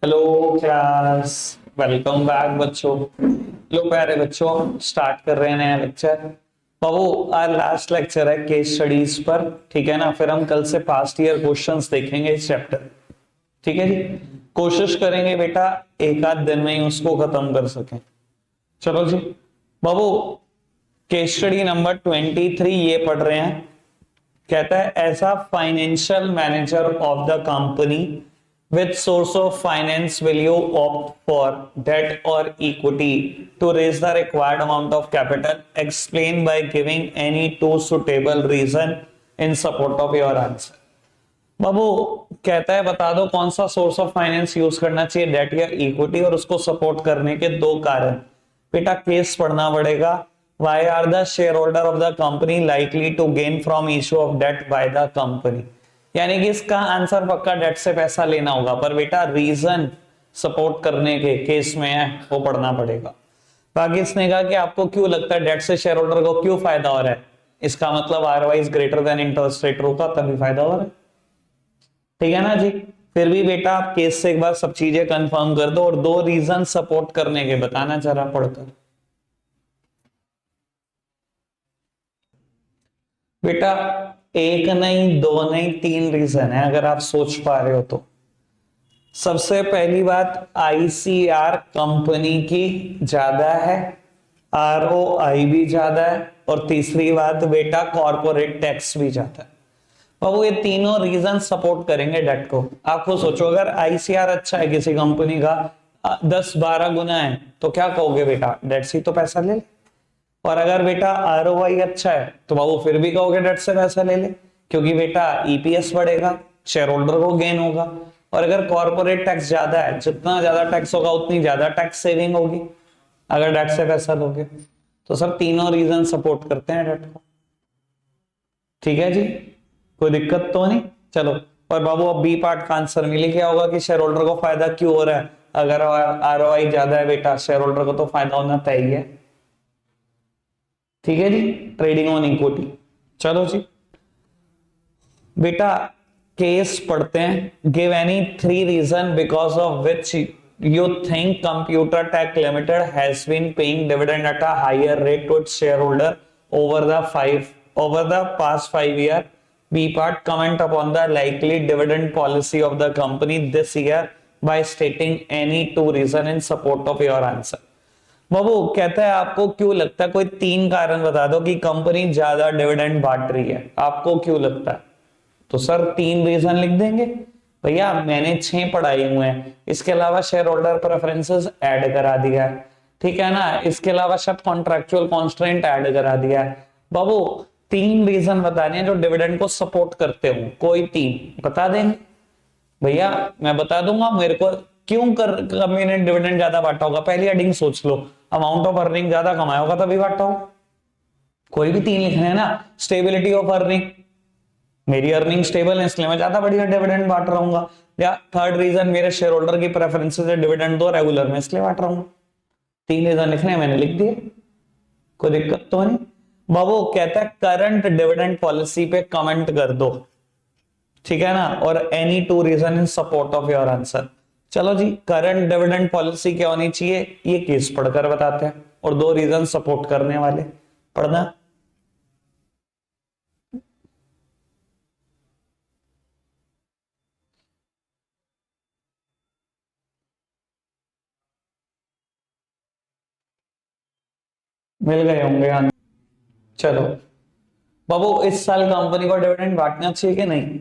Hello class. Welcome back बच्चों। लो प्यारे बच्चों, स्टार्ट कर रहे हैं नया लेक्चर। बाबू आज लास्ट लेक्चर है केस स्टडीज पर, ठीक है ना। फिर हम कल से पास्ट ईयर क्वेश्चंस देखेंगे इस चैप्टर, ठीक है जी। कोशिश करेंगे बेटा एक आध दिन में ही उसको खत्म कर सकें। चलो जी बाबू, केस स्टडी नंबर 23 ये पढ़ रहे हैं। कहता है ऐसा financial manager of the company which source of finance will you opt for, debt or equity, to raise the required amount of capital? Explain by giving any two suitable reason in support of your answer. बाबू कहता है बता दो कौन सा source of finance use करना चाहिए, date या equity, और उसको सपोर्ट करने के दो कारण। बेटा केस पढ़ना पड़ेगा। Why are the shareholder of the company likely to gain from issue of debt by the company, यानी कि इसका आंसर पक्का डेट से पैसा लेना होगा, पर बेटा रीजन सपोर्ट करने के केस में है वो पढ़ना पड़ेगा। बाकी इसने कहा कि आपको क्यों लगता है डेट से शेयर होल्डर को क्यों फायदा हो रहा है, इसका मतलब ROI is greater than interest rate होगा तभी फायदा हो रहा है, ठीक है ना जी। फिर भी बेटा आप केस से एक बार सब चीजें कंफर्म कर दो और दो रीजन सपोर्ट करने के बताना जरा पढ़कर। बेटा एक नहीं, दो नहीं, तीन रीजन है अगर आप सोच पा रहे हो तो। सबसे पहली बात, आईसीआर कंपनी की ज्यादा है, आरओआई भी ज्यादा है, और तीसरी बात बेटा कॉर्पोरेट टैक्स भी ज्यादा है। बाबू ये तीनों रीजन सपोर्ट करेंगे डेट को। आप खुद सोचो, अगर आईसीआर अच्छा है किसी कंपनी का 10-12 गुना है तो क्या कहोगे बेटा, डेट से तो पैसा ले ले। और अगर बेटा आरओआई अच्छा है तो बाबू फिर भी कहोगे डेट से पैसा ले ले, क्योंकि बेटा ईपीएस बढ़ेगा, शेयर होल्डर को गेन होगा। और अगर कॉर्पोरेट टैक्स ज्यादा है, जितना ज्यादा टैक्स होगा उतनी ज्यादा टैक्स सेविंग होगी अगर डेट से पैसा लोगे। तो सर तीनों रीजन सपोर्ट करते हैं डेट को, ठीक है जी, कोई दिक्कत तो नहीं। चलो, और बाबू अब बी पार्ट का आंसर मिल गया होगा कि शेयर होल्डर को फायदा क्यों हो रहा है। अगर आरओआई ज्यादा है बेटा, शेयर होल्डर को तो फायदा होना तय ही है, ठीक है जी। Trading on equity. चलो जी बेटा केस पढ़ते हैं। Give any 3 reason because of which you think computer tech limited has been paying dividend at a higher rate to its shareholder over the past 5 year. B part, comment upon the likely dividend policy of the company this year by stating any 2 reason in support of your answer. बाबू कहता है आपको क्यों लगता है, कोई 3 कारण बता दो कि कंपनी ज्यादा डिविडेंड बांट रही है, आपको क्यों लगता है। तो सर 3 रीजन लिख देंगे भैया, मैंने 6 पढ़ाए हुए हैं। इसके अलावा शेयर होल्डर प्रेफरेंसेस ऐड करा दिया है, ठीक है ना। इसके अलावा शायद कॉन्ट्रैक्चुअल कॉन्स्ट्रेंट ऐड करा दिया है। बाबू 3 रीजन बताने हैं जो डिविडेंड को सपोर्ट करते हो, कोई 3 बता देंगे भैया। मैं बता दूंगा मेरे को क्यों कर कंपनी ने डिविडेंड ज्यादा बांटा होगा। पहली हेडिंग सोच लो, अमाउंट ऑफ अर्निंग ज्यादा कमाया होगा तभी बांटा होगा। कोई भी 3 लिखने हैं ना। स्टेबिलिटी ऑफ अर्निंग, मेरी अर्निंग स्टेबल है इसलिए मैं ज्यादा बढ़िया डिविडेंड बांट रहा हूँ। या थर्ड रीजन, मेरे शेयर होल्डर की प्रेफरेंसेस है डिविडेंड दो रेगुलर में इसलिए बांट रहा हूँ। 3 रीजन लिखने हैं, मैंने लिख दिए, कोई दिक्कत तो नहीं। बाबू कहता है करंट डिविडेंड पॉलिसी पे कमेंट कर दो, ठीक है ना, और any 2 reason in support of your answer. चलो जी, करंट डिविडेंड पॉलिसी क्या होनी चाहिए ये केस पढ़कर बताते हैं, और 2 रीजन सपोर्ट करने वाले पढ़ना। मिल गए होंगे आंसर। चलो बाबू, इस साल कंपनी को डिविडेंड बांटना चाहिए कि नहीं,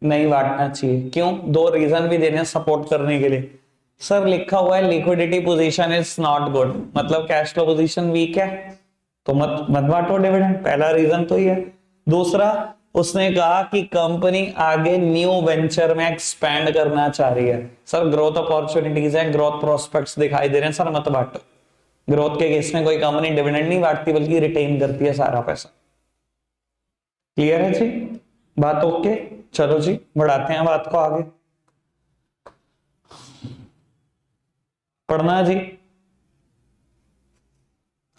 नहीं बांटना चाहिए। क्यों, 2 रीजन भी देने सपोर्ट करने के लिए। सर लिखा हुआ है liquidity position is not good, मतलब कैश फ्लो पोजीशन वीक है तो मत मत बांटो डिविडेंड, पहला रीजन तो ही है। दूसरा, उसने कहा कि कंपनी आगे न्यू वेंचर में एक्सपैंड करना चाह रही है। सर ग्रोथ अपॉर्चुनिटीज है, ग्रोथ प्रोस्पेक्ट्स दिखाई दे रहे हैं, सर मत बांटो। ग्रोथ के केस में कोई कंपनी डिविडेंड नहीं बांटती बल्कि रिटेन करती है सारा पैसा। क्लियर है जी, बात ओके। चलो जी बढ़ाते हैं बात को आगे, पढ़ना जी।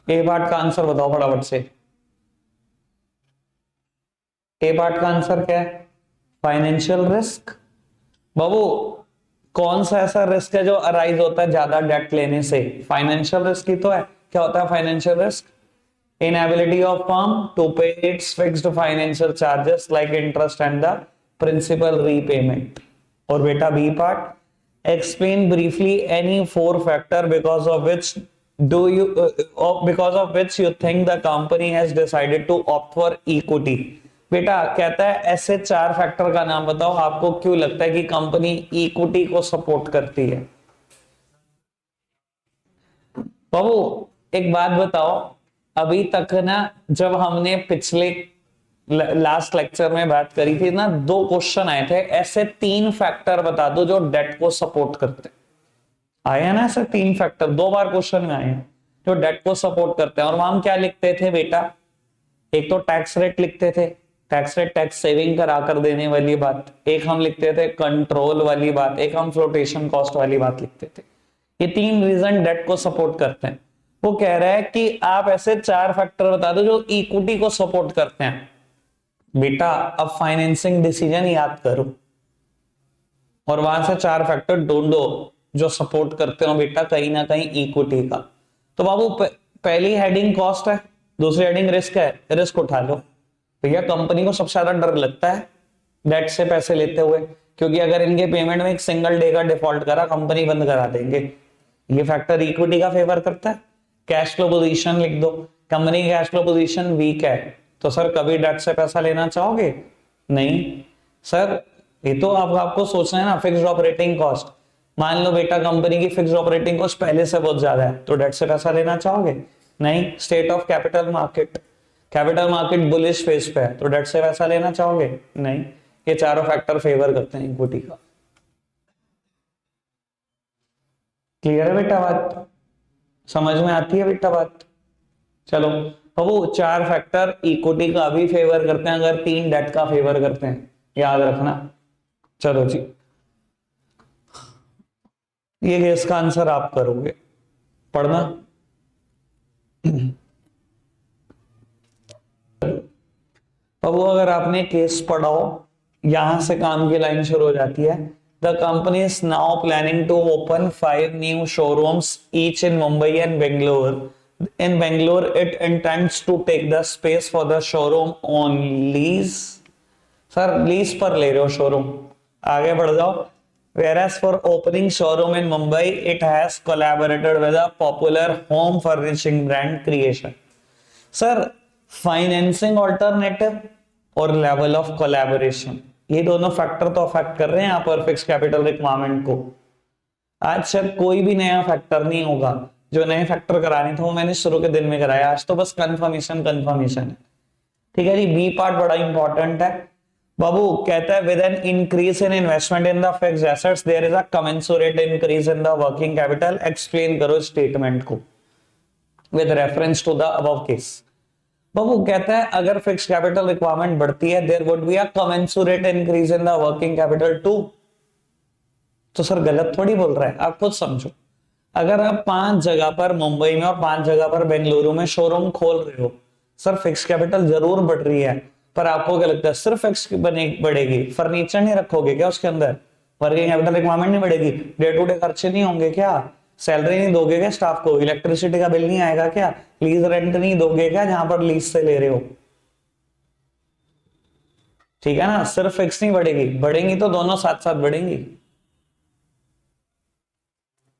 ए पार्ट का आंसर बताओ फटाफट से। ए पार्ट का आंसर क्या है, फाइनेंशियल रिस्क। बाबू कौन सा ऐसा रिस्क है जो अराइज होता है ज्यादा डेट लेने से? फाइनेंशियल रिस्क ही तो है। क्या होता है financial risk? inability of firm to pay its fixed financial charges like interest and the principal repayment. और बेटा B part, explain briefly any four factor because of which you think the company has decided to opt for equity. बेटा कहता है ऐसे चार factor का नाम बताओ आपको क्यों लगता है कि कंपनी इक्विटी को सपोर्ट करती है। बाबू एक बात बताओ, अभी तक ना जब हमने पिछले लास्ट लेक्चर में बात करी थी ना, दो क्वेश्चन आए थे, ऐसे तीन फैक्टर बता दो जो डेट को सपोर्ट करते हैं। आए हैं ना ऐसे तीन फैक्टर, दो बार क्वेश्चन में आए हैं जो डेट को सपोर्ट करते हैं। और वहां हम क्या लिखते थे बेटा? एक तो टैक्स रेट लिखते थे, टैक्स रेट टैक्स सेविंग करा कर देने वाली बात, एक हम लिखते थे कंट्रोल वाली बात, एक हम फ्लोटेशन कॉस्ट वाली बात लिखते थे। ये तीन रीजन डेट को सपोर्ट करते हैं। वो कह रहा है कि आप ऐसे चार फैक्टर बता दो जो इक्विटी को सपोर्ट करते हैं। बेटा अब फाइनेंसिंग डिसीजन याद करो और वहां से चार फैक्टर ढूंढो जो सपोर्ट करते हो बेटा कहीं ना कहीं इक्विटी का। तो बाबू पहली हेडिंग कॉस्ट है, दूसरी हेडिंग रिस्क है, रिस्क उठा लो। भैया कंपनी को सबसे ज्यादा डर लगता है डेट से पैसे लेते हुए, क्योंकि अगर इनके पेमेंट में एक सिंगल डे का डिफॉल्ट करा कंपनी बंद करा देंगे। ये फैक्टर इक्विटी का फेवर करता है। कैश फ्लो पोजीशन लिख दो, कंपनी की कैश फ्लो पोजीशन वीक है, तो सर कभी डेट से पैसा लेना चाहोगे? नहीं सर। ये तो आपको सोचना है ना, फिक्स्ड ऑपरेटिंग कॉस्ट। मान लो बेटा कंपनी की फिक्स्ड ऑपरेटिंग कॉस्ट पहले से बहुत ज्यादा है, तो डेट से पैसा लेना चाहोगे? नहीं। State of capital market, capital market bullish phase पे है, तो डेट से पैसा लेना चाहोगे? नहीं। ये चारों फैक्टर फेवर करते हैं इक्विटी का। क्लियर है बेटा बात? समझ में आती है बेटा बात? चलो वो चार फैक्टर इक्विटी का भी फेवर करते हैं, अगर तीन डेट का फेवर करते हैं, याद रखना। चलो जी, ये इसका आंसर आप करोगे, पढ़ना। अब वो अगर आपने केस पढ़ा हो, यहां से काम की लाइन शुरू हो जाती है। The company is now planning to open 5 new showrooms each in Mumbai and Bangalore. In Bangalore, it intends to take the space for the showroom on lease. Sir, lease पर ले रहे हो शोरूम, आगे बढ़ जाओ। Whereas for opening showroom in Mumbai, it has collaborated with a popular home furnishing brand Creation. Sir, financing alternative और level of collaboration, ये दोनों फैक्टर तो अफेक्ट कर रहे हैं यहाँ पर फिक्स कैपिटल रिक्वायरमेंट को। आज शायद कोई भी नया फैक्टर नहीं होगा, जो नए फैक्टर कराने थे वो मैंने शुरू के दिन में कराया, आज तो बस कंफर्मेशन है। ठीक है जी। बी पार्ट बड़ा इंपॉर्टेंट है बाबू। कहता है with an increase in investment in the fixed assets there is a commensurate increase in the working capital. Explain करो स्टेटमेंट को with reference to the above case. बाबू कहता है अगर फिक्स्ड कैपिटल रिक्वायरमेंट बढ़ती है there would be a commensurate increase in the working capital too. तो sir गलत थोड़ी बोल रहा है, आप खुद समझो। अगर आप 5 जगह पर मुंबई में और 5 जगह पर बेंगलुरु में शोरूम खोल रहे हो, सर फिक्स कैपिटल जरूर बढ़ रही है, पर आपको क्या लगता है सिर्फ फिक्स बढ़ेगी? फर्नीचर नहीं रखोगे क्या उसके अंदर? वर्किंग कैपिटल रिक्वायरमेंट नहीं बढ़ेगी? डे टू डे खर्चे नहीं होंगे क्या? सैलरी नहीं दोगे क्या स्टाफ को? इलेक्ट्रिसिटी का बिल नहीं आएगा क्या? लीज रेंट नहीं दोगे क्या जहां पर लीज से ले रहे हो? ठीक है ना, सिर्फ फिक्स नहीं बढ़ेगी, बढ़ेंगी तो दोनों साथ साथ बढ़ेंगी।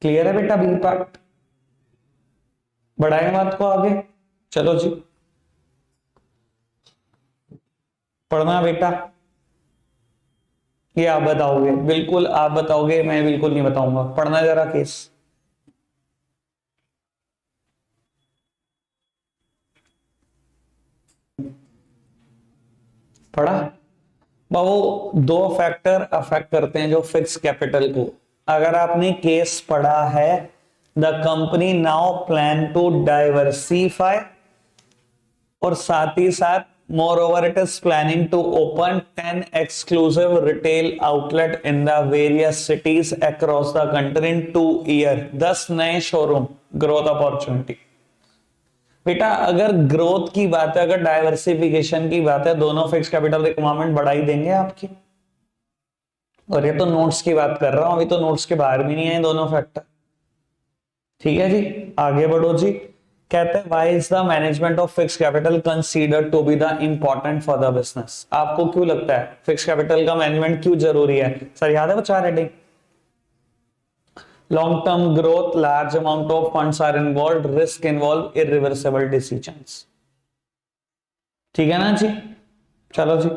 क्लियर है बेटा? बी पार्ट बढ़ाए बात को आगे। चलो जी पढ़ना बेटा। ये आप बताओगे, बिल्कुल आप बताओगे, मैं बिल्कुल नहीं बताऊंगा। पढ़ना जरा केस। पढ़ा बाबू? दो फैक्टर अफेक्ट करते हैं जो फिक्स कैपिटल को। अगर आपने केस पढ़ा है, the company now plan to diversify, और साथ ही साथ moreover it is planning to open 10 exclusive retail outlet in the various cities across the country in 2 year. 10 नए शोरूम, ग्रोथ अपॉर्चुनिटी। बेटा अगर ग्रोथ की बात है, अगर डाइवर्सिफिकेशन की बात है, दोनों फिक्स कैपिटल रिक्वायरमेंट बढ़ा ही देंगे आपकी। और ये तो नोट्स की बात कर रहा हूं, अभी तो नोट्स के बाहर भी नहीं है दोनों फैक्टर। ठीक है जी, आगे बढ़ो जी। कहते हैं why is the management of fix capital considered to be the important for the business. आपको क्यों लगता है फिक्स कैपिटल का मैनेजमेंट क्यों जरूरी है? सर याद है वो 4 heading? Long term growth, large amount of funds are involve, risk involve, irreversible decisions. ठीक है ना जी, चलो जी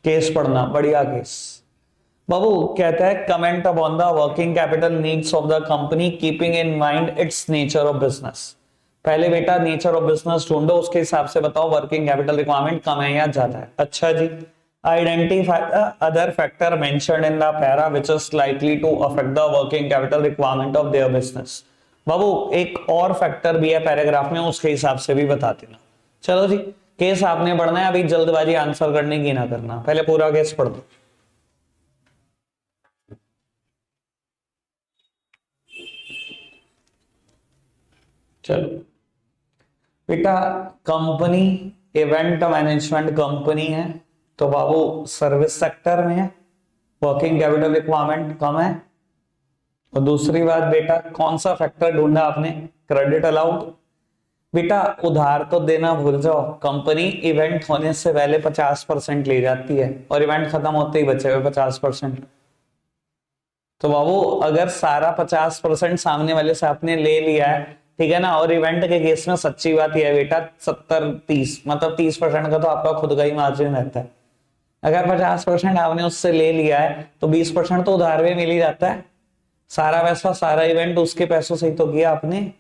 केस पढ़ना, बढ़िया केस। बाबू कहता है comment upon the working capital needs of the company keeping in mind it's nature of business. पहले बेटा नेचर ऑफ बिजनेस ढूंढो, उसके हिसाब से बताओ वर्किंग कैपिटल रिक्वायरमेंट कम है या ज्यादा है। अच्छा जी, identify the other factor mentioned in the para which is likely to affect the working capital requirement of their business. बाबू एक और फैक्टर भी है पैराग्राफ में, उसके हिसाब से भी बता देना। चलो जी, केस आपने पढ़ना है, अभी जल्दबाजी आंसर करने की ना करना, पहले पूरा केस पढ़ दो। चलो बेटा, कंपनी इवेंट मैनेजमेंट कंपनी है तो बाबू सर्विस सेक्टर में है, वर्किंग कैपिटल रिक्वायरमेंट कम है। और दूसरी बात बेटा, कौन सा फैक्टर ढूंढा आपने? Credit allowed. बेटा उधार तो देना भूल जाओ, कंपनी इवेंट होने से पहले 50% ले जाती है और इवेंट खत्म होते ही बचे हुए 50%। तो बाबू अगर सारा 50% सामने वाले से आपने ले लिया है, ठीक है ना, और इवेंट के केस में सच्ची बात यह है बेटा 70-30 मतलब 30% का तो आपका खुद का ही मार्जिन रहता है। अगर 50% आपने उससे ले लिया है तो 20% तो उधार में मिल ही जाता है। सारा पैसा सारा इवेंट उसके पैसों से ही तो किया आपने।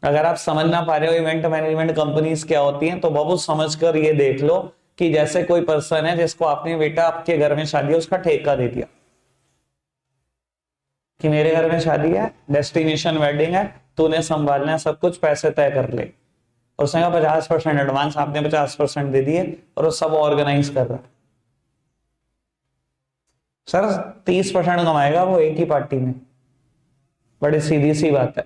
अगर आप समझ ना पा रहे हो इवेंट मैनेजमेंट कंपनीज क्या होती हैं, तो बाबू समझ कर ये देख लो कि जैसे कोई पर्सन है जिसको आपने बेटा आपके घर में शादी है उसका ठेका दे दिया कि मेरे घर में शादी है, डेस्टिनेशन वेडिंग है, तूने संभालना है सब कुछ, पैसे तय कर ले। और उसने कहा 50% एडवांस, आपने 50% दे दिए और वो सब ऑर्गेनाइज कर रहा है। सर 30% कमाएगा वो एक ही पार्टी में, बड़ी सीधी सी बात है।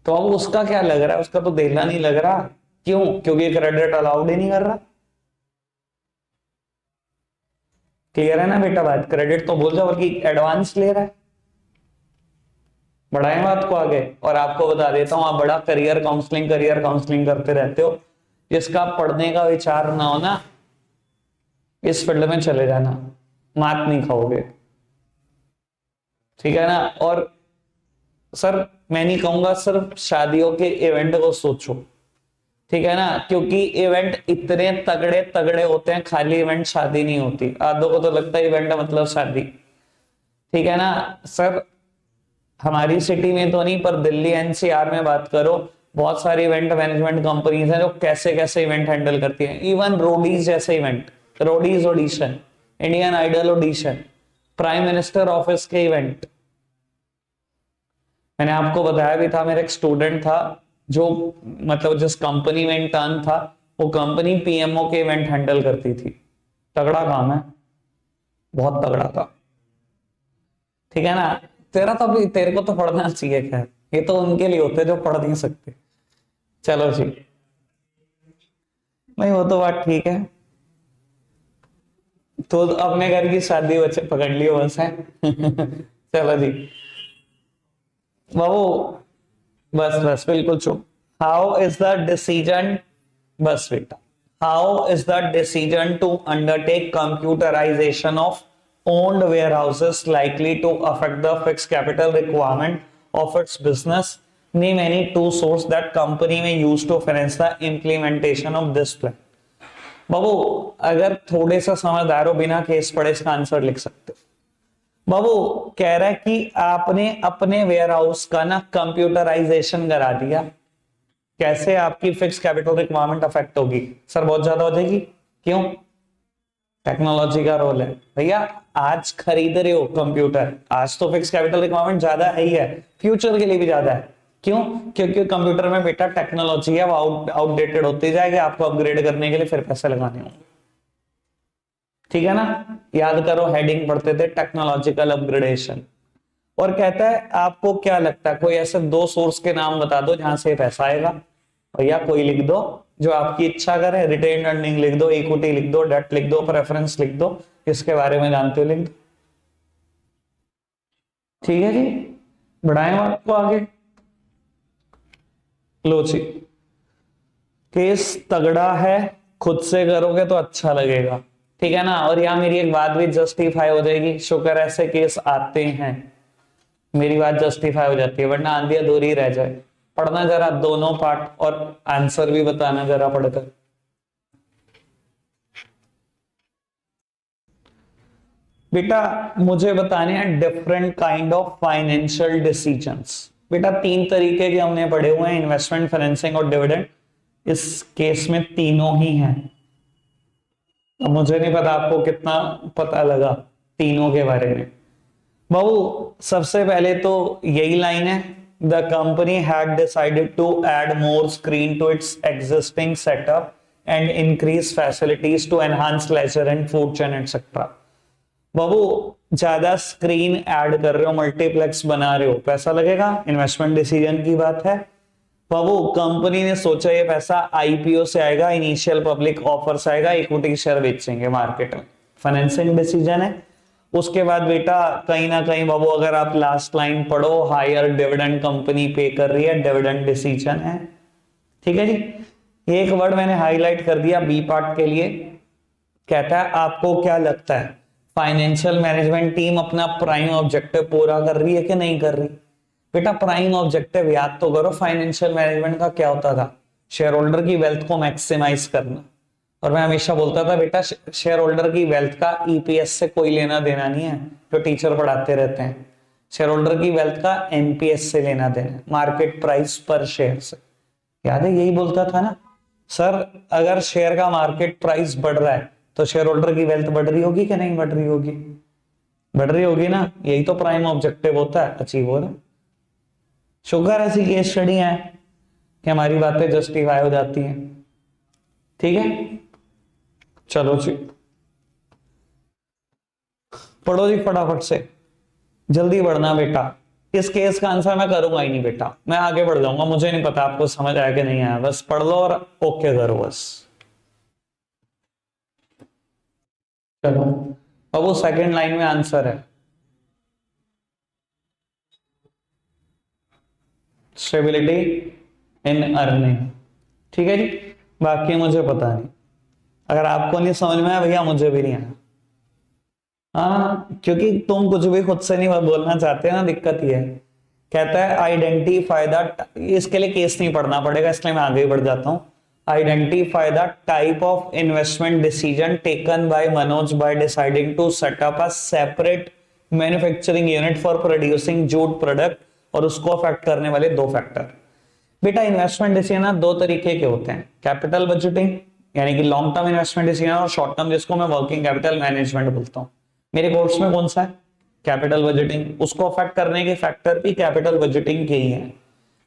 तो अब उसका क्या लग रहा है? उसका तो देना नहीं लग रहा। क्यों? क्योंकि क्रेडिट अलाउड ही नहीं कर रहा। क्लियर है ना बेटा बात? क्रेडिट तो भूल जाओ, बल्कि एडवांस ले रहा है। बढ़ाएं बात को आगे और आपको बता देता हूं, आप बड़ा करियर काउंसलिंग करते रहते हो, जिसका पढ़ने का विचार ना हो ना, इस फील्ड में चले जाना, मात नहीं खाओगे। ठीक है ना? और सर मैं नहीं कहूंगा सिर्फ शादियों के इवेंट को सोचो, ठीक है ना, क्योंकि इवेंट इतने तगड़े तगड़े होते हैं, खाली इवेंट शादी नहीं होती। आधों को तो लगता है इवेंट मतलब शादी। ठीक है ना सर, हमारी सिटी में तो नहीं पर दिल्ली एनसीआर में बात करो, बहुत सारी इवेंट मैनेजमेंट कंपनीज हैं जो कैसे कैसे इवेंट हैंडल करती हैं। इवन रोडीज जैसे event, Roadies audition, Indian idol audition, prime minister office के इवेंट। मैंने आपको बताया भी था, मेरा एक स्टूडेंट था जो मतलब जिस कंपनी में इंटर्न था, वो कंपनी पीएमओ के इवेंट हैंडल करती थी। तगड़ा काम है, बहुत तगड़ा था। ठीक है ना? तेरा तो अभी तेरे को तो पढ़ना चाहिए, खैर ये तो उनके लिए होते जो पढ़ नहीं सकते। चलो जी, नहीं वो तो बात ठीक है, तो अपने घर की शादी बच्चे पकड़ लियो बस है। चलो जी बाबू, बस बस बिल्कुल चुप। हाउ इज द डिसीजन, बस बेटा, how is the decision to undertake computerisation of owned warehouses likely to affect the fixed capital requirement of its business? Name any two sources that company may use to finance the implementation of this plan. बाबू अगर थोड़े सा समझदार हो, बिना case पढ़े इसका answer लिख सकते हो। बाबू कह रहा है कि आपने अपने वेयर हाउस का ना कंप्यूटराइजेशन करा दिया, कैसे आपकी फिक्स कैपिटल रिक्वायरमेंट अफेक्ट होगी? सर बहुत ज्यादा हो जाएगी। क्यों? टेक्नोलॉजी का रोल है भैया। आज खरीद रहे हो कंप्यूटर, आज तो फिक्स कैपिटल रिक्वायरमेंट ज्यादा है ही है, फ्यूचर के लिए भी ज्यादा है। क्यों? क्योंकि कंप्यूटर में बेटा टेक्नोलॉजी है, वो आउटडेटेड होती जाएगी, आपको अपग्रेड करने के लिए फिर पैसे लगाने होंगे। ठीक है ना? याद करो हेडिंग पढ़ते थे टेक्नोलॉजिकल अपग्रेडेशन। और कहता है आपको क्या लगता है, कोई ऐसे दो सोर्स के नाम बता दो जहां से पैसा आएगा। भैया कोई लिख दो, जो आपकी इच्छा करे, रिटेन अर्निंग लिख दो, इक्विटी लिख दो, डेट लिख दो, प्रेफरेंस लिख दो, इसके बारे में जानते हो लिख दो। ठीक है जी, बढ़ाएं बात को आगे। लो जी, केस तगड़ा है, खुद से करोगे तो अच्छा लगेगा, ठीक है ना। और यहाँ मेरी एक बात भी जस्टिफाई हो जाएगी, शुक्र ऐसे केस आते हैं, मेरी बात जस्टिफाई हो जाती है, वरना आंधी अधूरी रह जाए। पढ़ना जरा दोनों पार्ट और आंसर भी बताना जरा पढ़कर। बेटा मुझे बताने हैं different kind of financial decisions. बेटा तीन तरीके के हमने पढ़े हुए हैं, इन्वेस्टमेंट, फाइनेंसिंग और डिविडेंड। इस केस में तीनों ही हैं। अब मुझे नहीं पता आपको कितना पता लगा तीनों के बारे में। बाबू सबसे पहले तो यही लाइन है, the company had decided to add more screen to its existing setup and increase facilities to enhance leisure and food chain etcetera. बाबू ज्यादा स्क्रीन ऐड कर रहे हो, मल्टीप्लेक्स बना रहे हो, पैसा लगेगा, इन्वेस्टमेंट डिसीजन की बात है। बाबू कंपनी ने सोचा ये पैसा आईपीओ से आएगा, इनिशियल पब्लिक ऑफर से आएगा, इक्विटी शेयर बेचेंगे मार्केट में, फाइनेंसिंग डिसीजन है। उसके बाद बेटा कहीं ना कहीं बाबू अगर आप लास्ट लाइन पढ़ो, हायर डिविडेंड कंपनी पे कर रही है, डिविडेंड डिसीजन है। ठीक है जी, एक वर्ड मैंने हाईलाइट कर दिया बी पार्ट के लिए, कहता है आपको क्या लगता है फाइनेंशियल मैनेजमेंट टीम अपना प्राइम ऑब्जेक्टिव पूरा कर रही है कि नहीं कर रही। बेटा प्राइम ऑब्जेक्टिव याद तो करो, फाइनेंशियल मैनेजमेंट का क्या होता था, शेयर होल्डर की वेल्थ को मैक्सिमाइज करना। और मैं हमेशा बोलता था बेटा शेयर होल्डर की वेल्थ का ईपीएस से कोई लेना देना नहीं है, जो टीचर पढ़ाते रहते हैं। शेयर होल्डर की वेल्थ का एमपीएस से लेना देना, मार्केट प्राइस पर शेयर से। याद है यही बोलता था ना सर, अगर शेयर का मार्केट प्राइस बढ़ रहा है तो शेयर होल्डर की वेल्थ बढ़ रही होगी कि नहीं बढ़ रही होगी, बढ़ रही होगी ना। यही तो प्राइम ऑब्जेक्टिव होता है, अचीव हो रहा है। शुगर ऐसी केस स्टडी है कि हमारी बातें जस्टिफाई हो जाती हैं। ठीक है, चलो जी पढ़ो जी फटाफट से, जल्दी बढ़ना बेटा। इस केस का आंसर मैं करूंगा ही नहीं बेटा, मैं आगे बढ़ जाऊंगा, मुझे नहीं पता आपको समझ आया कि नहीं आया, बस पढ़ लो और ओके करो बस। चलो अब वो सेकंड लाइन में आंसर है, स्टेबिलिटी इन अर्निंग। ठीक है जी, बाकी मुझे पता नहीं, अगर आपको नहीं समझ में आया भैया मुझे भी नहीं आया। हाँ क्योंकि तुम कुछ भी खुद से नहीं बोलना चाहते ना, दिक्कत ये है। कहता है आइडेंटिफाई द, इसके लिए केस नहीं पढ़ना पड़ेगा इसलिए मैं आगे बढ़ जाता हूं। Identify the type of investment decision taken by Manoj by deciding to set up a separate manufacturing unit for producing jute product, और उसको अफेक्ट करने वाले दो फैक्टर। बेटा इन्वेस्टमेंट डिसीजन दो तरीके के होते हैं, कैपिटल बजटिंग यानी कि लॉन्ग टर्म इन्वेस्टमेंट डिसीजन, और शॉर्ट टर्म जिसको मैं वर्किंग कैपिटल मैनेजमेंट बोलता हूं। मेरे कोर्स में कौन सा है, कैपिटल बजटिंग, उसको अफेक्ट करने के फैक्टर भी कैपिटल बजटिंग के ही है।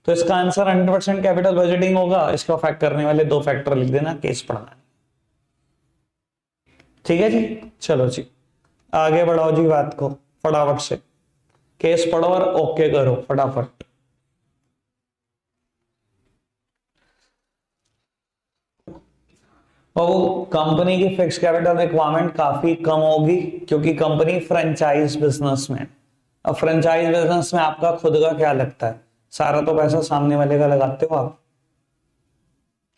तो इसका आंसर 100% कैपिटल बजटिंग होगा, इसको अफेक्ट करने वाले दो फैक्टर लिख देना, केस पढ़ना। ठीक है जी, चलो जी आगे बढ़ाओ जी बात को फटाफट से, केस पढ़ो और ओके करो फटाफट। और कंपनी की फिक्स कैपिटल रिक्वायरमेंट काफी कम होगी क्योंकि कंपनी फ्रेंचाइज बिजनेस में। अब फ्रेंचाइज बिजनेस में आपका खुद का क्या लगता है, सारा तो पैसा सामने वाले का लगाते हो आप।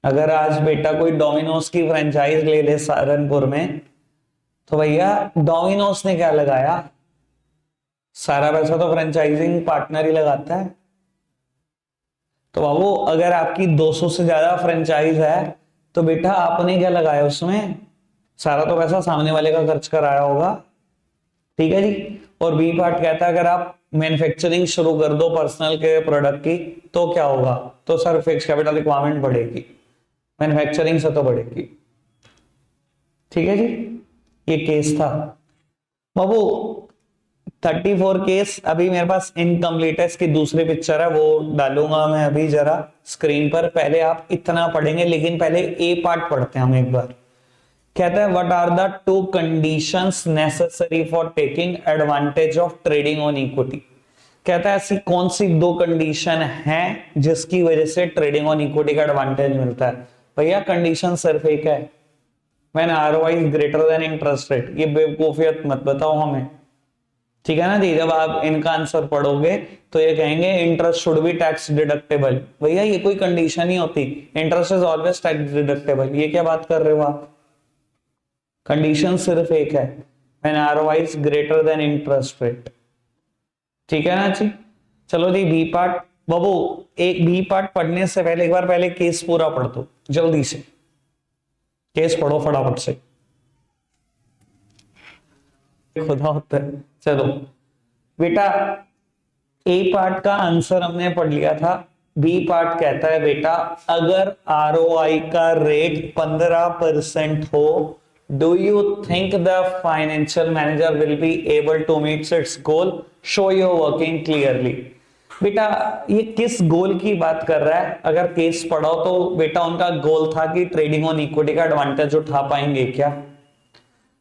अगर आज बेटा कोई डोमिनोज की फ्रेंचाइज ले ले सहारनपुर में, तो भैया डोमिनोज ने क्या लगाया, सारा पैसा तो फ्रेंचाइजिंग पार्टनर ही लगाता है। तो बाबू अगर आपकी 200 से ज्यादा फ्रेंचाइज है तो बेटा आपने क्या लगाया उसमें, सारा तो पैसा सामने वाले का खर्च कराया होगा। ठीक है जी, और बी पार्ट कहता है अगर आप मैन्युफैक्चरिंग शुरू कर दो पर्सनल के प्रोडक्ट की तो क्या होगा, तो सर फिक्स कैपिटल रिक्वायरमेंट बढ़ेगी, मैन्युफैक्चरिंग से तो बढ़ेगी। ठीक है जी, ये केस था बाबू। 34 केस अभी मेरे पास इनकम्प्लीट है, इसकी दूसरी पिक्चर है वो डालूंगा मैं अभी जरा स्क्रीन पर, पहले आप इतना पढ़ेंगे, लेकिन पहले ए पार्ट पढ़ते हैं हम एक बार। कहता है what are the two conditions necessary for taking advantage of trading on equity. कहता है ऐसी कौन सी दो कंडीशन है जिसकी वजह से ट्रेडिंग ऑन इक्विटी का एडवांटेज मिलता है। भैया कंडीशन सिर्फ एक है, when ROI is greater than interest rate. ये बेवकूफियत मत बताओ हमें, ठीक है ना जी। जब आप इनका आंसर पढ़ोगे तो ये कहेंगे interest should be tax deductible. भैया ये कोई कंडीशन ही होती, interest is always tax deductible. ये क्या बात कर रहे हो आप, कंडीशन सिर्फ एक है, when ROI is greater than interest rate, ठीक है ना जी। चलो जी बी पार्ट। बाबू एक बी पार्ट पढ़ने से पहले एक बार पहले केस पूरा पढ़ दो, जल्दी से केस पढ़ो फटाफट से, खुदा होता है। चलो बेटा, ए पार्ट का आंसर हमने पढ़ लिया था। बी पार्ट कहता है बेटा, अगर आरओआई का रेट 15% हो, do you think the financial manager will be able to meet its goal, show your working clearly. बेटा ये किस गोल की बात कर रहा है, अगर केस पढ़ो तो बेटा उनका गोल था कि ट्रेडिंग ऑन इक्विटी का एडवांटेज उठा पाएंगे क्या।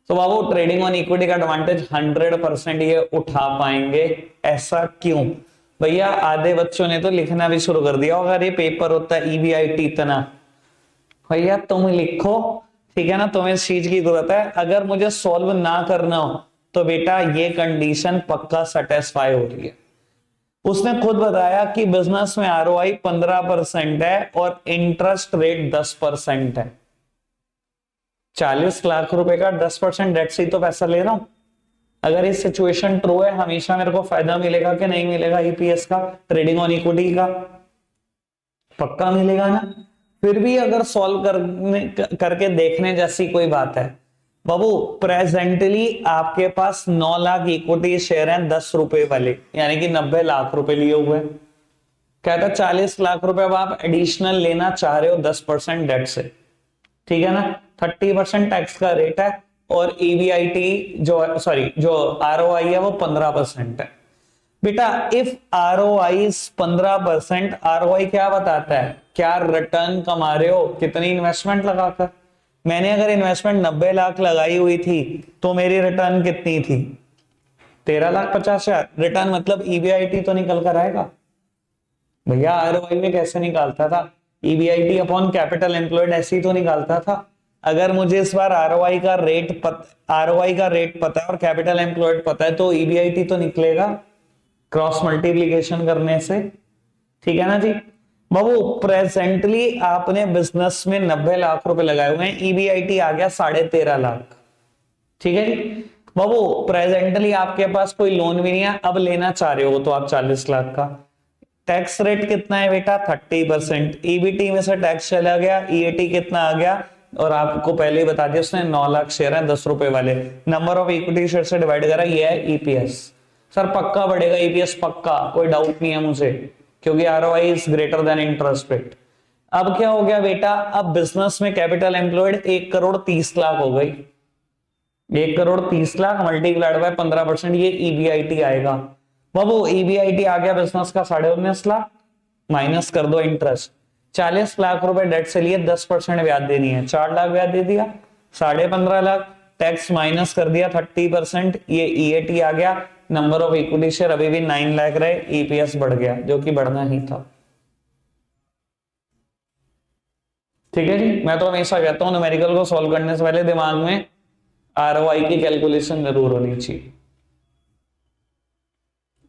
तो बाबू ट्रेडिंग ऑन इक्विटी का एडवांटेज 100% ये उठा पाएंगे। ऐसा क्यों भैया, आधे बच्चों ने तो लिखना भी शुरू कर दिया, अगर ये पेपर होता है ईवीआईटी इतना, भैया तुम लिखो, ठीक है ना, तुम्हें इस चीज की जरूरत है। अगर मुझे सॉल्व ना करना हो तो बेटा ये कंडीशन पक्का सेटिस्फाई हो रही है। उसने खुद बताया कि बिजनेस में आरओआई 15% है और इंटरेस्ट रेट 10% है। 40 लाख रुपए का 10% डेट से ही तो पैसा ले रहा हूं। अगर ये सिचुएशन ट्रू है, हमेशा मेरे को फायदा मिलेगा कि नहीं मिलेगा ईपीएस का, ट्रेडिंग ऑन इक्विटी का, पक्का मिलेगा ना। फिर भी अगर सॉल्व करके देखने जैसी कोई बात है बाबू, प्रेजेंटली आपके पास 9 लाख इक्विटी शेयर हैं 10 रुपए वाले, यानी कि 90 लाख रुपए लिए हुए। कहता 40 लाख रुपए अब आप एडिशनल लेना चाह रहे हो 10% डेट से, ठीक है ना। 30% टैक्स का रेट है और ईवीआईटी जो आरओआई है वो 15% है। बेटा इफ आरओआई इज 15%, आरओआई क्या बताता है, क्या रिटर्न कमा रहे हो, कितनी इन्वेस्टमेंट लगाकर। मैंने अगर इन्वेस्टमेंट 90 लाख लगाई हुई थी तो मेरी रिटर्न कितनी थी, 13,50,000। रिटर्न मतलब ईवीआईटी तो निकल कर आएगा भैया। आरओआई में कैसे निकालता था, ईवीआईटी अपॉन कैपिटल एम्प्लॉयड ऐसे ही तो निकालता था। अगर मुझे इस बार आरओआई का रेट पता है और कैपिटल एम्प्लॉयड पता है तो ईवीआईटी तो निकलेगा क्रॉस मल्टीप्लीकेशन करने से, ठीक है ना जी। बाबू प्रेजेंटली आपने बिजनेस में 90 लाख रुपए लगाए हुए हैं, ईवीआईटी आ गया 13.5 लाख, ठीक है जी। बाबू प्रेजेंटली आपके पास कोई लोन भी नहीं है, अब लेना चाह रहे हो तो आप 40 लाख का। टैक्स रेट कितना है बेटा, 30%। ईबीटी में से टैक्स चला गया, ईएटी कितना आ गया, और आपको पहले ही बता दिया उसने 9 लाख शेयर है 10 रुपए वाले, नंबर ऑफ इक्विटी शेयर से डिवाइड करा, ये है ईपीएस। सर पक्का बढ़ेगा ईपीएस, पक्का, कोई डाउट नहीं है मुझे, क्योंकि ROI is greater than interest rate. अब क्या हो गया बेटा, अब बिजनेस में कैपिटल एम्प्लॉयड 1,30,00,000 हो गई। 1,30,00,000 मल्टीप्लाइड बाय 15%, ये ईबीआईटी आएगा। बाबू ईबीआईटी आ गया बिजनेस का 19,500,000, माइनस कर दो इंटरेस्ट। 40 लाख रुपए डेट से लिए 10% ब्याज देनी है, 4 लाख ब्याज दे दिया, 15.5 लाख। टैक्स माइनस कर दिया 30%, ये ईएटी आ गया। नंबर ऑफ इक्विटी शेयर अभी भी 9 लाख रहे, ईपीएस बढ़ गया, जो कि बढ़ना ही था, ठीक है जी। मैं तो हमेशा कहता हूं न्यूमेरिकल को सॉल्व करने से पहले दिमाग में आरओआई की कैलकुलेशन जरूर होनी चाहिए।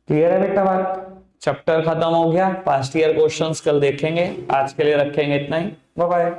क्लियर है बेटा बात, चैप्टर खत्म हो गया। पास्ट ईयर क्वेश्चंस कल देखेंगे, आज के लिए रखेंगे इतना ही, बाय बाय।